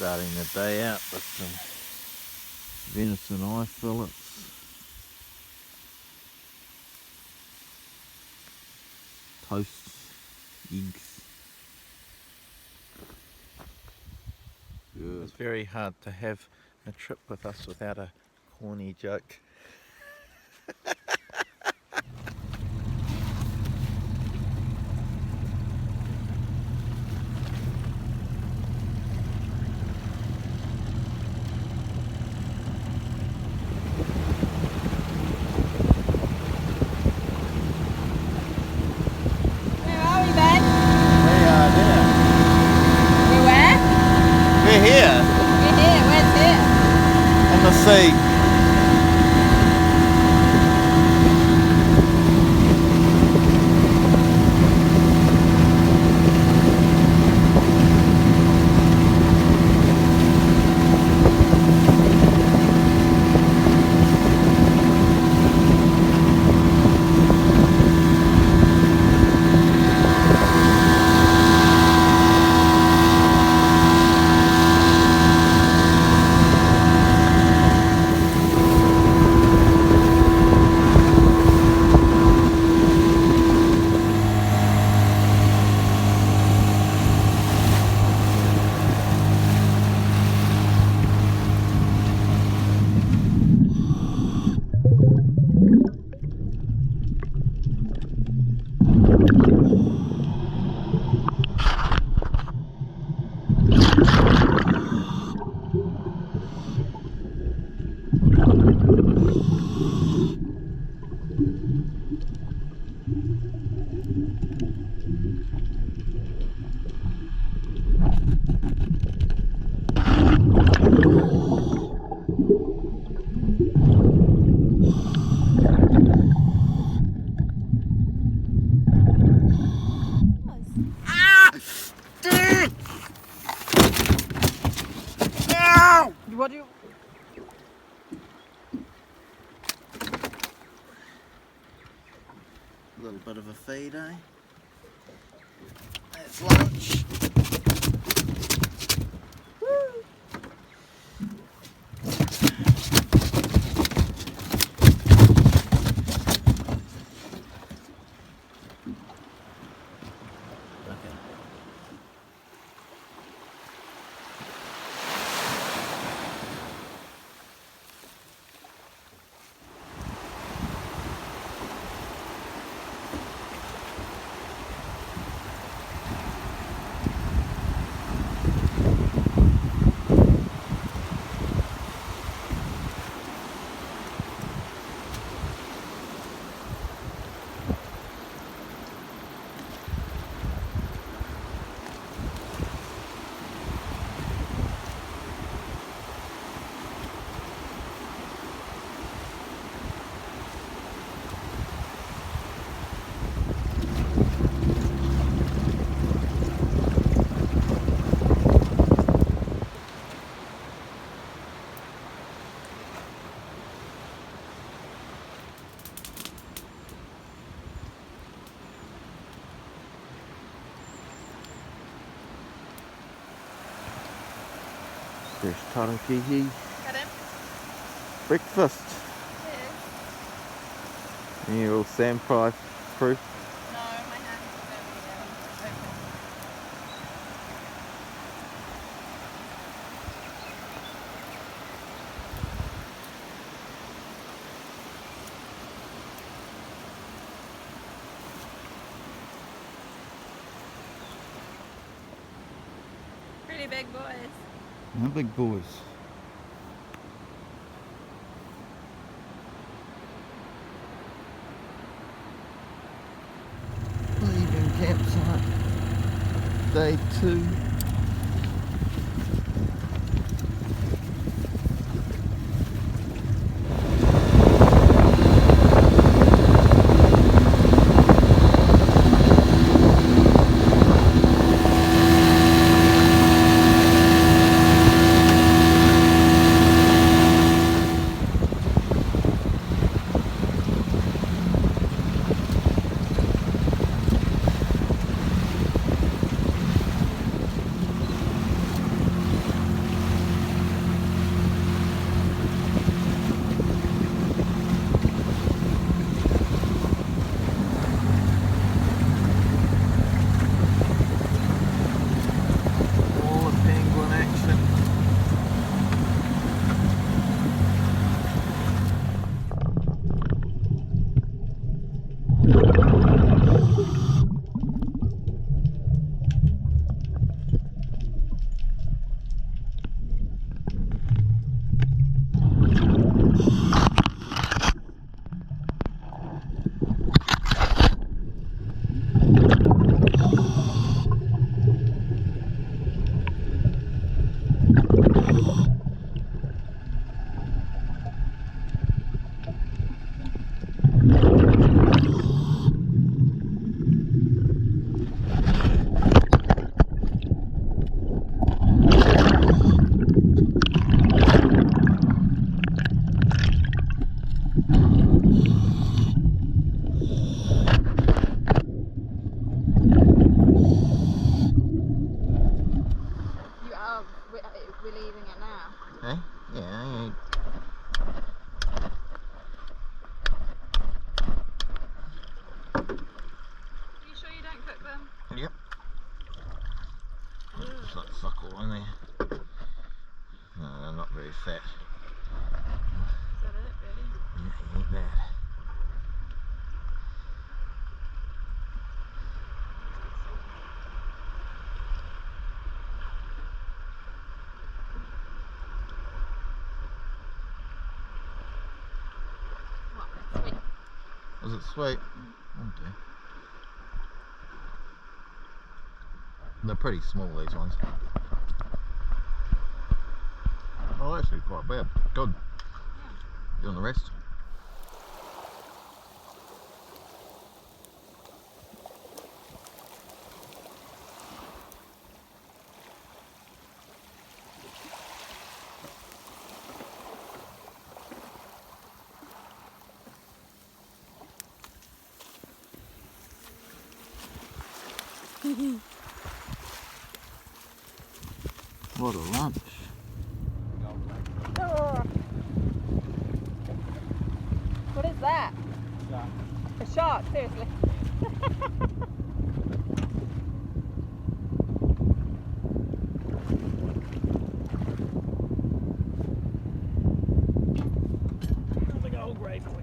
Starting the day out with some venison eye fillets, toast, eggs. Good. It's very hard to have a trip with us without a corny joke. Sea. What do you... A little bit of a feed, eh? That's lunch. Fresh tarangihi. Breakfast. Yes. And you're all sandfly proof. No, my hands are open. Pretty big boys. No big boys. Leaving campsite. Day 2. We're leaving it now. Eh? Yeah. Are you sure you don't cook them? Yep. It's like suckle, aren't they? No, they're not very fat. Is that it, really? Yeah, ain't bad. What? Sweet. Was it sweet? Okay. They're pretty small, these ones. Oh, actually quite bad. Good. You want the rest? What a lunch. Oh. What is that? Shark. A shark, seriously. Big old grey boy.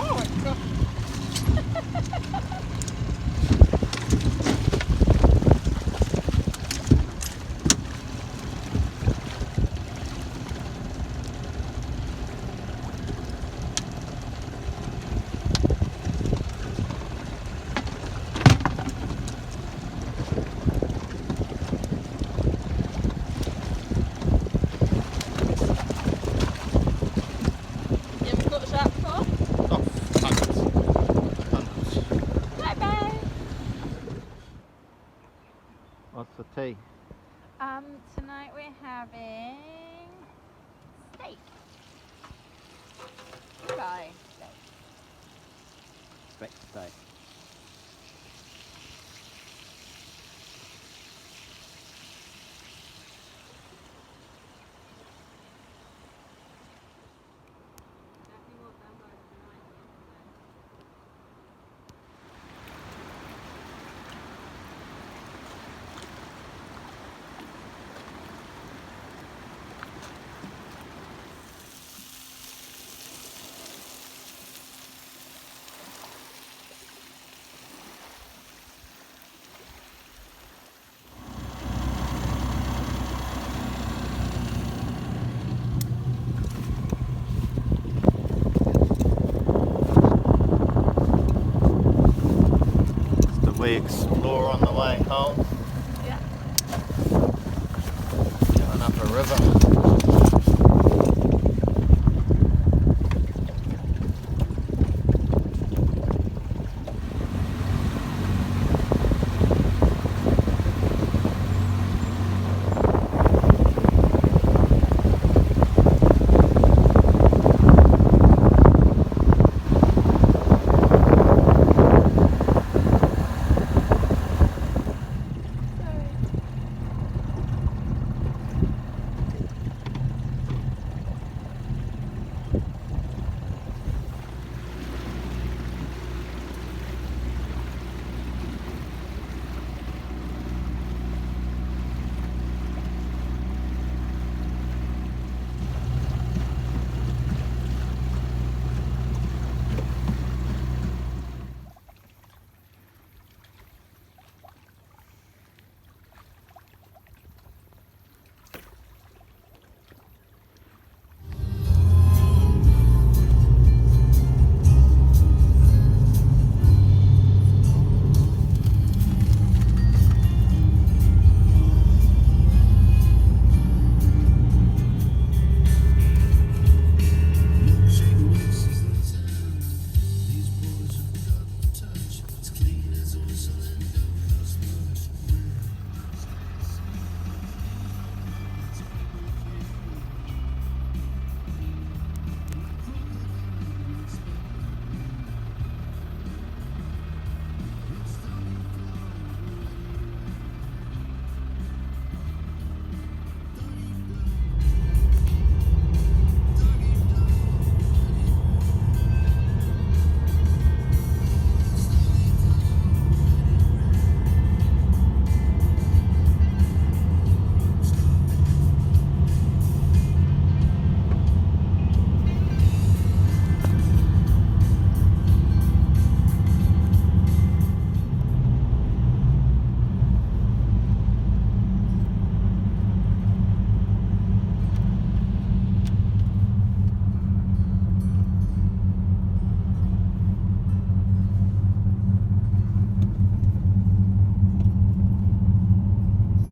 Oh, it's got... You ever caught a shark before? Oh, hundreds. Bye-bye. What's the tea? Tonight we're having steak. Thigh steak. Back steak. We explore on the way home. Yeah. Going up a river.